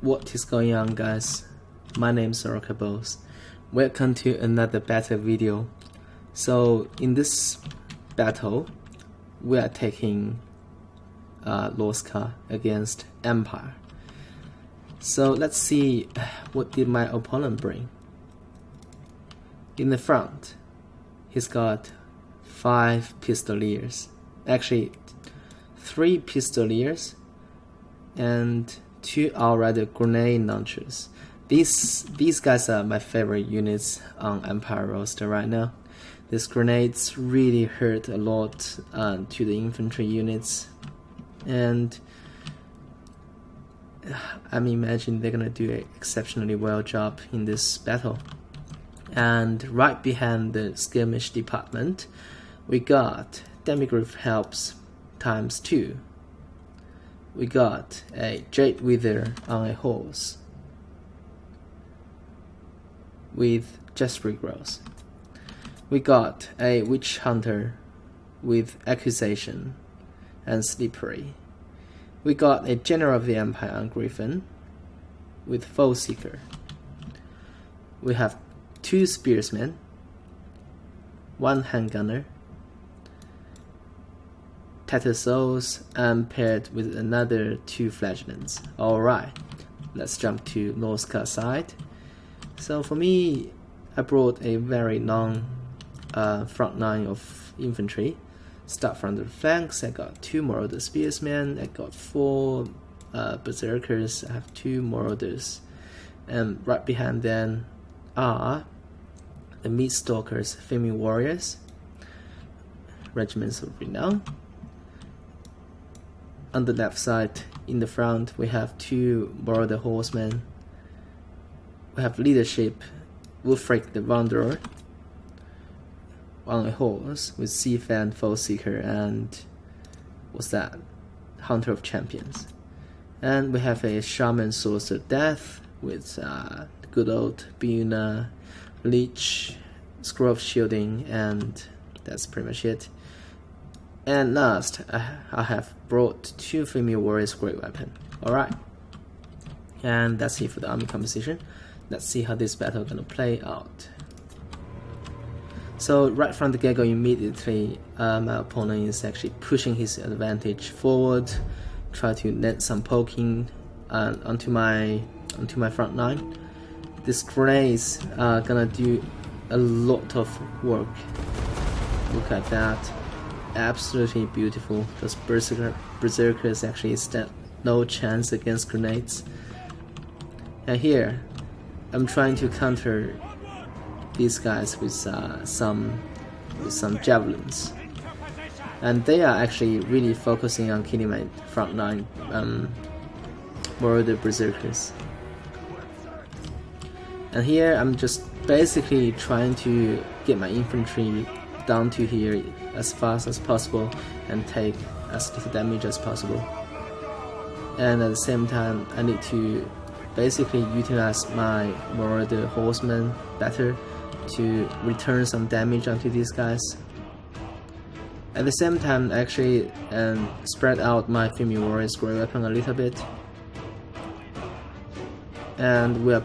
What is going on, guys? My name is Norsca. Welcome to another battle video. So in this battle we are taking Norsca against Empire. So let's see what did my opponent bring. In the front he's got 5 pistoliers, actually 3 pistoliers and 2 outrider grenade launchers. These guys are my favorite units on Empire roster right now. These grenades really hurt a lot to the infantry units, and I'm imagining they're gonna do an exceptionally well job in this battle. And right behind the skirmish department we got Demigryph helps ×2. We got a Jade Wither on a horse with just regrowth. We got a Witch Hunter with Accusation and Slippery. We got a General of the Empire on Griffin with Foe Seeker. We have 2 Spearsmen, 1 Handgunner, Tattered Souls, and paired with another 2 Flagellants. Alright, let's jump to Norsca side. So for me, I brought a very long front line of infantry. Start from the flanks, I got 2 Marauder Spearsmen, I got 4 Berserkers, I have 2 Marauders. And right behind them are the Meat Stalkers, Flaming Warriors, Regiments of Renown. On the left side, in the front, we have 2 Marauder Horsemen. We have Leadership, Wolfric the Wanderer on a horse with Seafan, Foe Seeker, and what's that? Hunter of Champions. And we have a Shaman Sorcerer Death with good old Buna, Leech, Scroll of Shielding, and that's pretty much it. And last, I have brought 2 Female Warriors Great Weapon. Alright, and that's it for the army composition. Let's see how this battle gonna play out. So right from the get-go, immediately my opponent is actually pushing his advantage forward, try to net some poking onto my front line. These grenades are gonna do a lot of work. Look at that. Absolutely beautiful. Those berserkers actually stand no chance against grenades. And here I'm trying to counter these guys with some javelins, and they are actually really focusing on killing my frontline Marauder berserkers. And here I'm just basically trying to get my infantry down to here as fast as possible and take as little damage as possible. And at the same time, I need to basically utilize my Marauder Horsemen better to return some damage onto these guys. At the same time, actually spread out my Female Warriors Great Weapon a little bit. And we are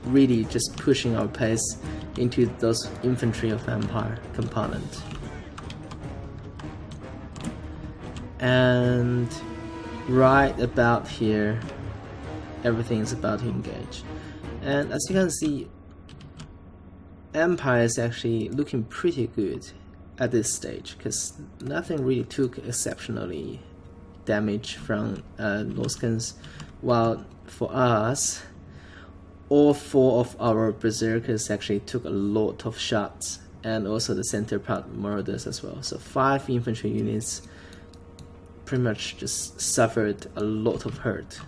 really just pushing our pace into those infantry of Empire component. And right about here, everything is about to engage. And as you can see, Empire is actually looking pretty good at this stage, because nothing really took exceptionally damage from Norscans, while for us, all 4 of our berserkers actually took a lot of shots, and also the center part marauders as well. So 5 infantry units pretty much just suffered a lot of hurt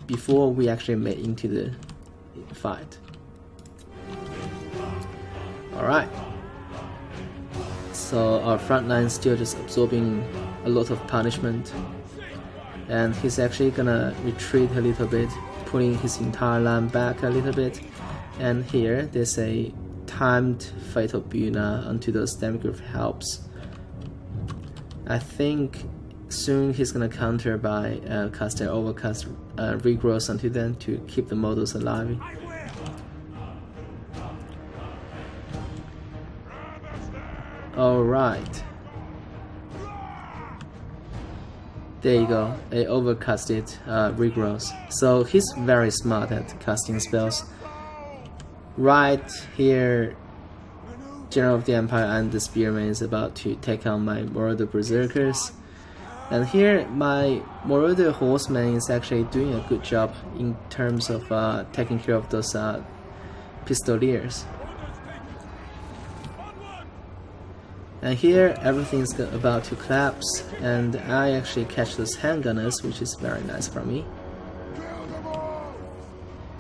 before we actually made into the fight. Alright, so our front line is still just absorbing a lot of punishment, and he's actually gonna retreat a little bit, pulling his entire line back a little bit. And here there's a timed Fatal Buna onto those Demigryph helps. I think soon he's gonna counter by casting overcast regrowth until then to keep the models alive. Alright. There you go, a overcasted regrowth. So he's very smart at casting spells. Right here, General of the Empire and the Spearman is about to take on my Marauder Berserkers. And here my Marauder Horseman is actually doing a good job in terms of taking care of those Pistoliers. And here everything's about to collapse, and I actually catch those handgunners, which is very nice for me.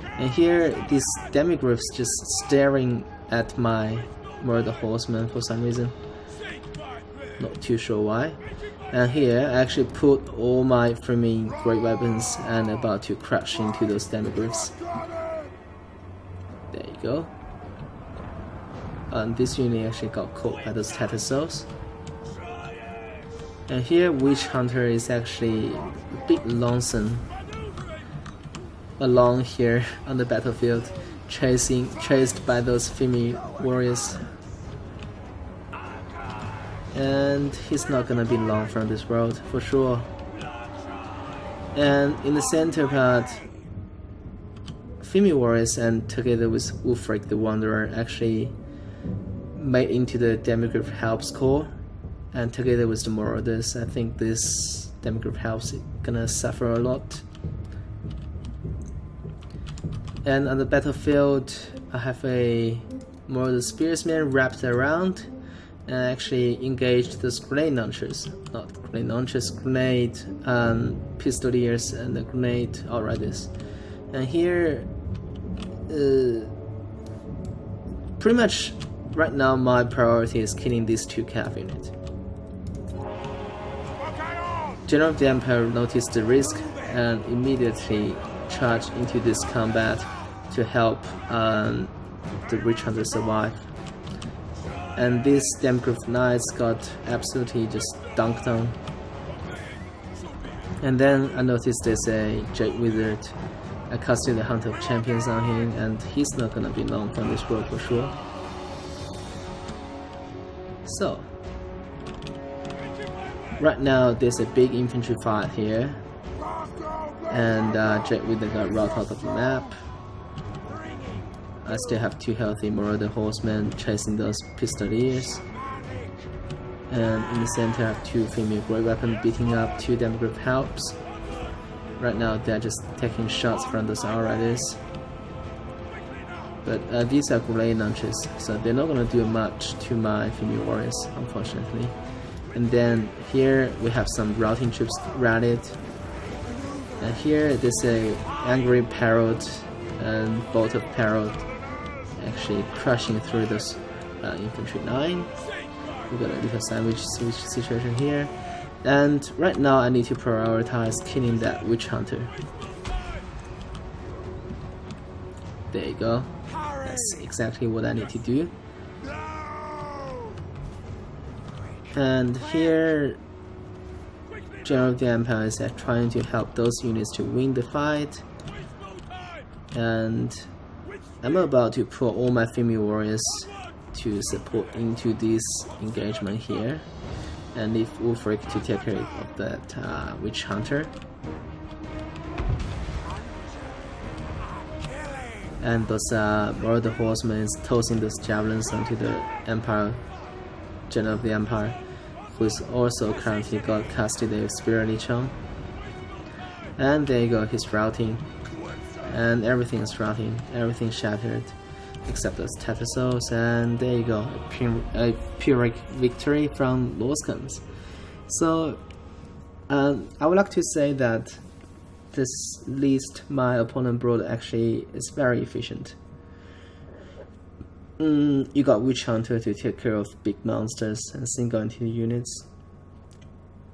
And here these demigryphs just staring at my Marauder Horseman for some reason. Not too sure why. And here I actually put all my flaming great weapons and about to crash into those demigryphs. There you go. And this unit actually got caught by those Tattersalls. And here Witch Hunter is actually a bit lonesome along here on the battlefield, chased by those female warriors. And he's not gonna be long from this world for sure. And in the center part, female warriors and together with Ulfric the Wanderer actually made into the Demigryph Helps core, and together with the Marauders, I think this Demigryph Helps is gonna suffer a lot. And on the battlefield, I have a Marauder Spearsman wrapped around and actually engaged those grenade launchers, not grenade launchers, grenade pistoliers and the grenade outriders. And here, pretty much right now my priority is killing these two cav units. General of the Empire noticed the risk and immediately charged into this combat to help the Witch Hunter survive. And these Demigryph Knights got absolutely just dunked on. And then I noticed there's a Jade Wizard. I casted the Hunter of Champions on him, and he's not gonna be long from this world for sure. So, right now there's a big infantry fight here, and Jade Wizard got routed out of the map. I still have two healthy Marauder Horsemen chasing those Pistoliers. And in the center I have two female great weapons beating up two Demigryph Helps. Right now they're just taking shots from those outriders. But these are grenade launchers, so they're not gonna do much to my female warriors, unfortunately. And then here we have some routing troops rallied. And here there's a angry Parrot and Bolt of Parrot actually crushing through this infantry line. We got a little sandwich situation here, and right now I need to prioritize killing that Witch Hunter. There you go. That's exactly what I need to do. And here, General of the Empire is trying to help those units to win the fight, and I'm about to put all my female warriors to support into this engagement here, and leave Ulfric to take care of that Witch Hunter. And those Marauder Horsemen is tossing those javelins onto the Empire, General of the Empire, who is also currently got casted a Spirit Leech on. And there you go, he's routing. And everything is routing, everything shattered except those Tattersalls, and there you go, a Pyrrhic victory from Norscans. So I would like to say that this list my opponent brought actually is very efficient. You got Witch Hunter to take care of big monsters and single entity units.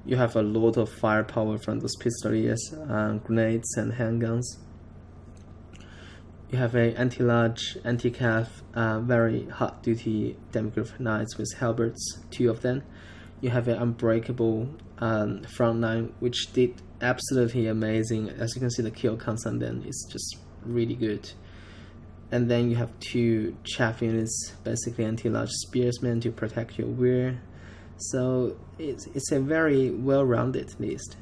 You have a lot of firepower from those Pistoliers, grenades and handguns. You have a anti-large, anti-cav, very hot duty Demigryph Knights with halberds, two of them. you have an unbreakable front line, which did absolutely amazing. As you can see, the kill constant then is just really good. And then you have 2 chaff units, basically anti-large spearsmen to protect your rear. So it's a very well-rounded list.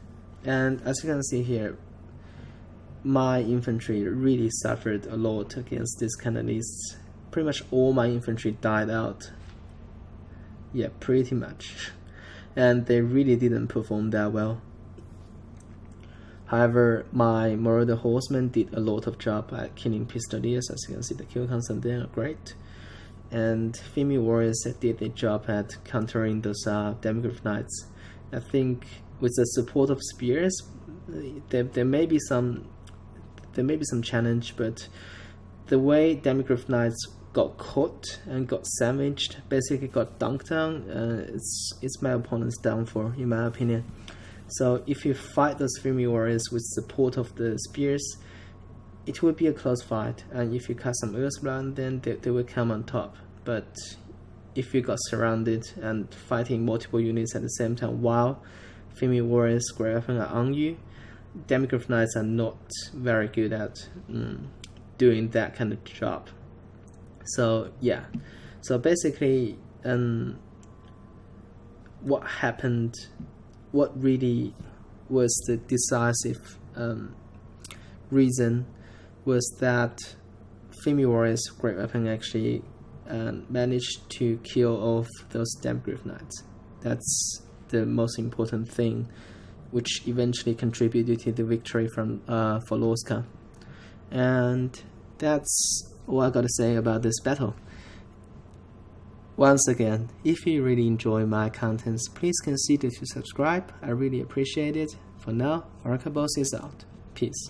And as you can see here, my infantry really suffered a lot against this kind of lists. Pretty much all my infantry died out. Yeah, pretty much. And they really didn't perform that well. However, my Marauder horsemen did a lot of job at killing pistoliers. As you can see, the kill constant there are great. And female warriors did their job at countering those Demigryph knights. I think with the support of spears, there may be some challenge, but the way Demigryph knights got caught and got savaged, basically got dunked down, it's my opponent's downfall, in my opinion. So if you fight those female warriors with support of the spears, it will be a close fight, and if you cast some Earthblood, then they will come on top. But if you got surrounded and fighting multiple units at the same time while female warriors great weapon are on you, Demigryph knights are not very good at doing that kind of job. So yeah, so basically what happened, what really was the decisive reason was that female warriors great weapon actually managed to kill off those Demigryph knights. That's the most important thing, which eventually contributed to the victory for Norsca. And that's all I gotta say about this battle. Once again, if you really enjoy my contents, please consider to subscribe. I really appreciate it. For now, Sarmatian is out. Peace.